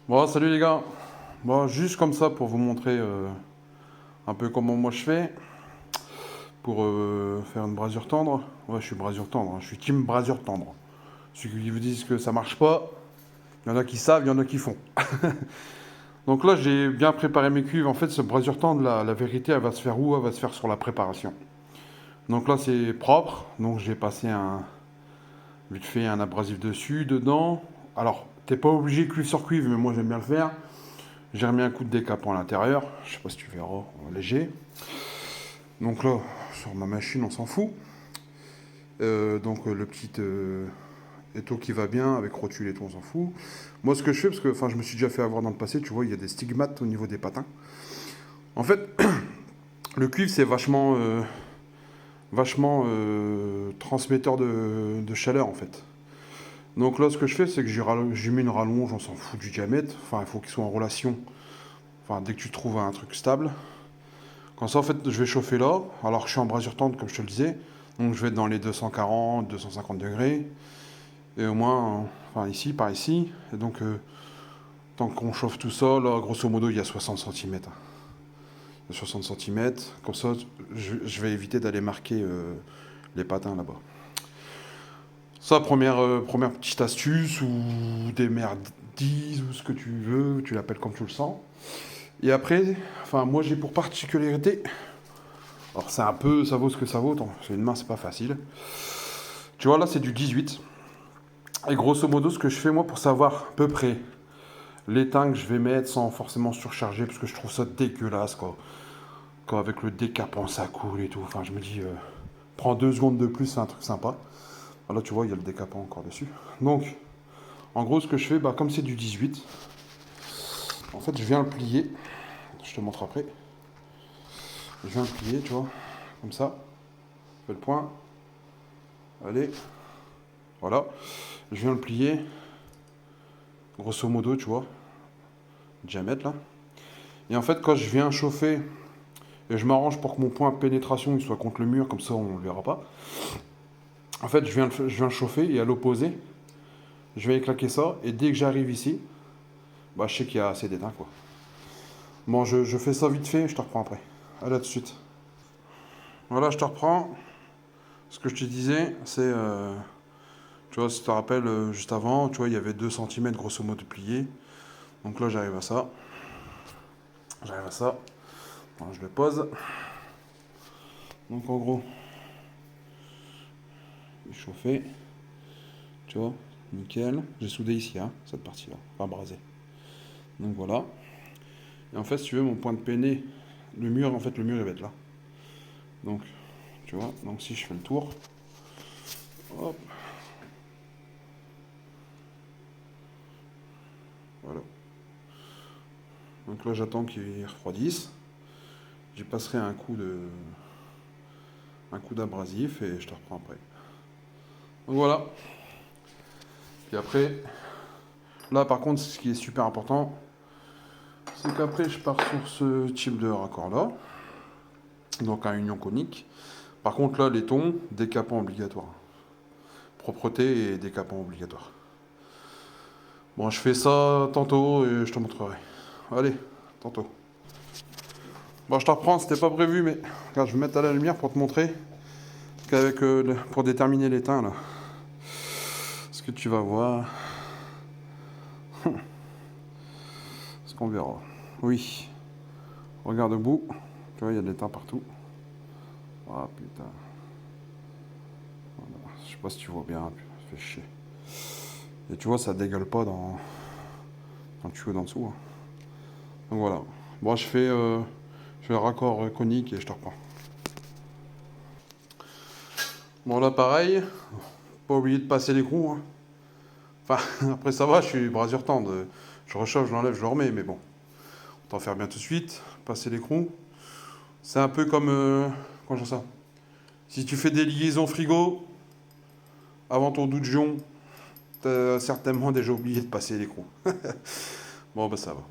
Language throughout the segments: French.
Bon, salut les gars. Bon, juste comme ça pour vous montrer un peu comment moi je fais pour faire une brasure tendre. Ouais, je suis brasure tendre, hein. Je suis team brasure tendre. Ceux qui vous disent que ça marche pas, il y en a qui savent, il y en a qui font. Donc là, j'ai bien préparé mes cuves. En fait, ce brasure tendre, la vérité, elle va se faire où? Elle va se faire sur la préparation. Donc là, c'est propre. Donc j'ai passé vite fait un abrasif dessus, dedans. Alors, t'es pas obligé cuivre sur cuivre, mais moi j'aime bien le faire. J'ai remis un coup de décapant à l'intérieur. Je sais pas si tu verras, léger. Donc là, sur ma machine, on s'en fout. Le petit étau qui va bien, avec rotule et tout, on s'en fout. Moi, ce que je fais, parce que je me suis déjà fait avoir dans le passé, tu vois, il y a des stigmates au niveau des patins. En fait, le cuivre, c'est vachement transmetteur de chaleur, en fait. Donc là, ce que je fais, c'est que j'ai mis une rallonge, on s'en fout du diamètre. Enfin, il faut qu'il soit en relation. Enfin, dès que tu trouves un truc stable. Quand ça, en fait, je vais chauffer là. Alors, je suis en brasure tendre, comme je te le disais. Donc, je vais être dans les 240, 250 degrés. Et au moins, ici, par ici. Et donc, tant qu'on chauffe tout ça, là, grosso modo, il y a 60 centimètres. Il y a 60 centimètres. Comme ça, je vais éviter d'aller marquer les patins là-bas. Ça, première petite astuce, ou des merdises, ou ce que tu veux, tu l'appelles comme tu le sens. Et après, moi, j'ai pour particularité. Alors, c'est un peu, ça vaut ce que ça vaut. C'est une main, c'est pas facile. Tu vois, là, c'est du 18. Et grosso modo, ce que je fais, moi, pour savoir à peu près l'étain que je vais mettre sans forcément surcharger, parce que je trouve ça dégueulasse, quoi. Quand avec le décapant, ça coule et tout. Enfin, je me dis, prends 2 secondes de plus, c'est un truc sympa. Ah, là, tu vois, il y a le décapant encore dessus. Donc, en gros, ce que je fais, comme c'est du 18, en fait, je viens le plier. Je te montre après. Je viens le plier, tu vois, comme ça. Je fais le point. Allez, voilà. Je viens le plier, grosso modo, tu vois, diamètre là. Et en fait, quand je viens chauffer, et je m'arrange pour que mon point de pénétration il soit contre le mur, comme ça on ne le verra pas. En fait, je viens chauffer et à l'opposé, je vais éclaquer ça. Et dès que j'arrive ici, je sais qu'il y a assez d'étain quoi. Bon, je fais ça vite fait, je te reprends après. À là tout de suite. Voilà, je te reprends. Ce que je te disais, c'est. Tu vois, si tu te rappelles, juste avant, tu vois, il y avait 2 centimètres grosso modo pliés. Donc là, j'arrive à ça. J'arrive à ça. Alors, je le pose. Donc en gros, il est chauffé. Tu vois, nickel. J'ai soudé ici, hein, cette partie-là. Enfin, brasé. Donc voilà. Et en fait, si tu veux, mon point de péné, le mur, en fait, le mur, il va être là. Donc, tu vois, donc si je fais le tour, hop, voilà. Donc là, j'attends qu'il refroidisse. J'y passerai un coup d'abrasif et je te reprends après. Donc voilà. Puis après, là, par contre, ce qui est super important, c'est qu'après, je pars sur ce type de raccord-là. Donc un union conique. Par contre, là, les tons, décapant obligatoire. Propreté et décapant obligatoire. Bon, je fais ça tantôt et je te montrerai. Allez, tantôt. Bon, je te reprends, c'était pas prévu, mais regarde, je vais me mettre à la lumière pour te montrer qu'avec pour déterminer l'étain là. Ce que tu vas voir, ce qu'on verra. Oui, regarde au bout, tu vois, il y a de l'étain partout. Ah putain. Voilà. Je sais pas si tu vois bien, ça fait chier. Et tu vois, ça dégueule pas dans le tuyau d'en dessous, hein. Donc voilà. Bon, je fais le raccord conique et je te reprends. Bon, là, pareil, pas oublier de passer l'écrou, hein. Enfin, après ça va, je suis brasure tendre. Je rechauffe, je l'enlève, je le remets, mais bon. On va faire bien tout de suite. Passer l'écrou. C'est un peu comme. Comment je dis ça? Si tu fais des liaisons frigo, avant ton douche-jon, t'as certainement déjà oublié de passer l'écrou. Bon, bah ça va.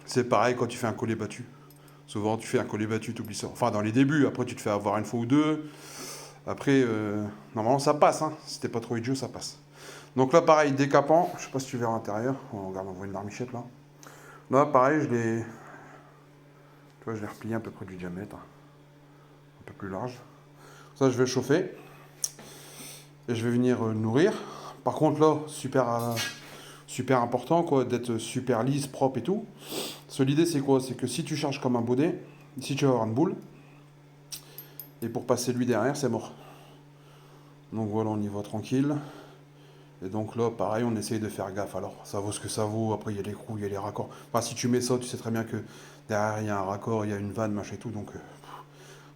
C'est pareil quand tu fais un collet battu. Souvent, tu fais un collet battu, tu oublies ça. Enfin, dans les débuts, après, tu te fais avoir une fois ou deux. Après, normalement, ça passe, hein. Si t'es pas trop idiot, ça passe. Donc là, pareil, décapant. Je sais pas si tu verras à l'intérieur. On regarde, on voit une marmichette là. Là, pareil, je l'ai replié à peu près du diamètre, hein, un peu plus large. Ça, je vais chauffer et je vais venir nourrir. Par contre, là, super important, quoi, d'être super lisse, propre et tout. Parce que l'idée, c'est quoi? C'est que si tu charges comme un baudet, ici, tu vas avoir une boule. Et pour passer lui derrière, c'est mort. Donc voilà, on y va tranquille. Et donc là, pareil, on essaye de faire gaffe. Alors, ça vaut ce que ça vaut. Après, il y a les trous, il y a les raccords. Enfin, si tu mets ça, tu sais très bien que derrière, il y a un raccord, il y a une vanne, machin et tout. Donc,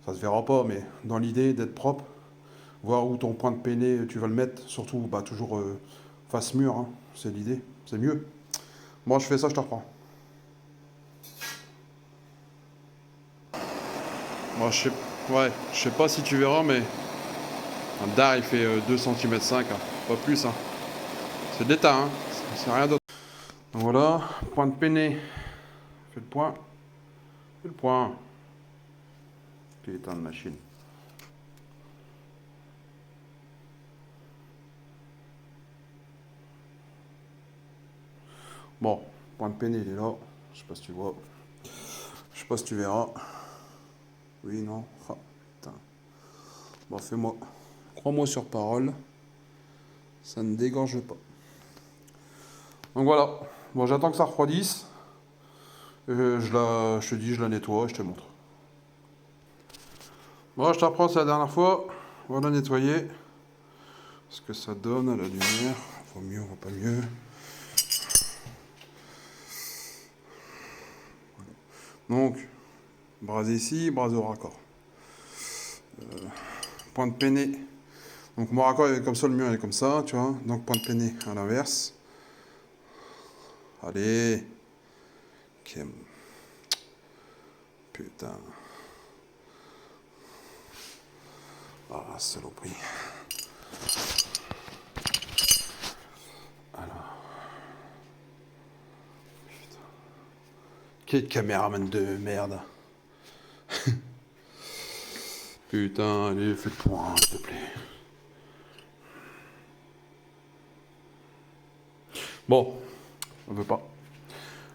ça se verra pas. Mais dans l'idée d'être propre, voir où ton point de peiné, tu vas le mettre. Surtout, bah, toujours face mur. Hein. C'est l'idée. C'est mieux. Bon, je fais ça, je te reprends. Bon, je sais pas si tu verras, mais un dard, il fait 2 cm, hein. Pas plus. Hein. C'est de l'état, hein. C'est rien d'autre. Donc voilà, point de peiné. Fais le point. Fais le point. Putain de machine. Bon, point de peiné, il est là. Je sais pas si tu vois. Je sais pas si tu verras. Oui, non. Ah, putain. Bon, fais-moi. Crois-moi sur parole. Ça ne dégorge pas. Donc voilà. Bon, j'attends que ça refroidisse. Je te dis, je la nettoie et je te montre. Bon, je t'apprends, c'est la dernière fois. On va la nettoyer. Ce que ça donne à la lumière. Vaut mieux, on va pas mieux. Donc, braser ici, braser au raccord. Point de peiné. Donc mon raccord est comme ça, le mur est comme ça, tu vois. Donc point de peiné à l'inverse. Allez. Ok. Putain. Ah, saloperie. Alors. Putain. Quel caméraman de merde. Putain, allez, fais le point, s'il te plaît. Bon, on veut pas.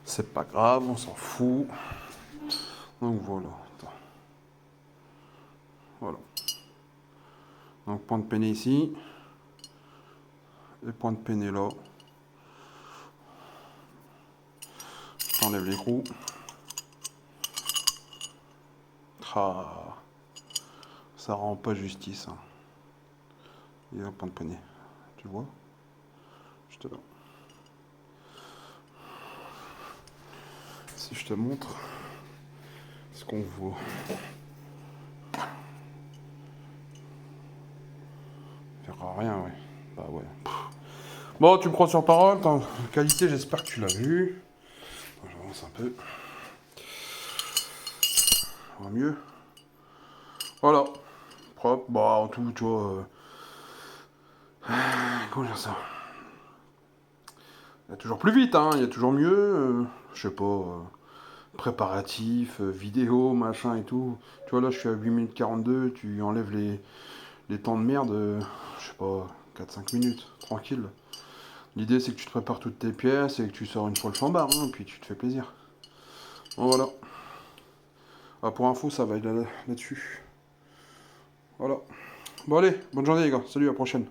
C'est pas grave, on s'en fout. Donc voilà. Attends. Voilà. Donc point de peiné ici. Et point de peiné là. J'enlève l'écrou. Ah, ça rend pas justice. Hein. Il y a un point de peiné. Tu vois? Je te donne. Si je te montre ce qu'on voit. Il verra rien, ouais. Bah ouais. Bon, tu me crois sur parole. Qualité, j'espère que tu l'as vu. J'avance un peu. Ça va mieux. Voilà. Propre. Bah, en tout, tu vois. Comment dire ça? Il y a toujours plus vite, hein. Il y a toujours mieux. Je sais pas. Préparatif, vidéo, machin et tout. Tu vois, là, je suis à 8 minutes 42. Tu enlèves les temps de merde. Je sais pas. 4-5 minutes. Tranquille. L'idée, c'est que tu te prépares toutes tes pièces et que tu sors une fois le flambard, hein, puis tu te fais plaisir. Bon, voilà. Ah, pour info, ça va être là-dessus. Voilà. Bon, allez, bonne journée, les gars. Salut, à la prochaine.